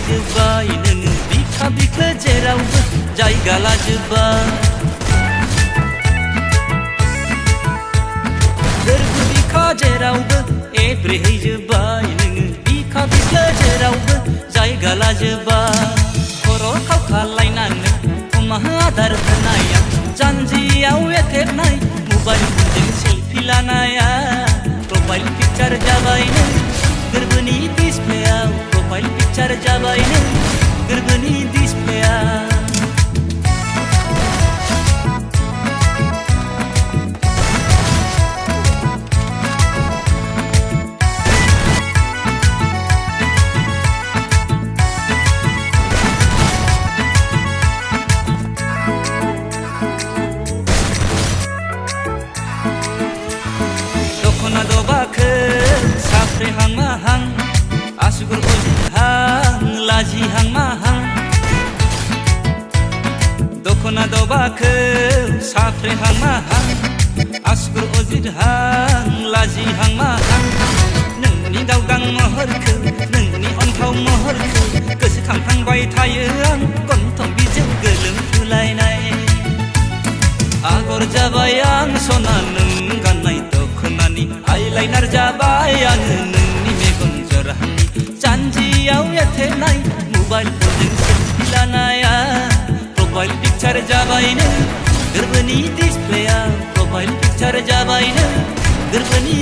लाजोब्बाय नोङो बिखा बिख्लो जेरावबो जायगा लाजोब्बाय गोरबो बिखा जेरावबो एब्रेहैजोब्बाय नोङो बिखा बिख्लो जेरावबो जायगा लाजोब्बाय खर' खावखालायनानै अमा आदार होनाया जानजियाव एथेबनाय मबाइल फनजों सेलफि लानाया प्रोफाइल पिक्चार जाबायनो गोरबोनि डिसप्लेआव प्रोफाइल पिक्चार जाबायनो गोरबोनि डिसप्लेआव दखना दबाखो साफ्रेहां माहां आसुगुर अजिहां लाजिहां माहां दखना दबाखो साफ्रेहां माहां आसुगुर अजिहां लाजिहां माहां नोंनि दावगां महरखौ नोंनि अन्थाव महरखौ गोसोखांफ्लांबाय थायो आं गन्थं बिजों गोलोमफ्रुलायनाय आगर जाबाय आं सना नों गाननाय दखनानि आइलाइनार जाबाय आङो नोंनि मेगन जरानि जानजियाव एथेबनाय मबाइल फनजों सेलफि लानाया प्रोफाइल पिक्चार जाबायनो गोरबोनि डिसप्लेआव प्रोफाइल पिक्चार जाबायनो गोरबोनि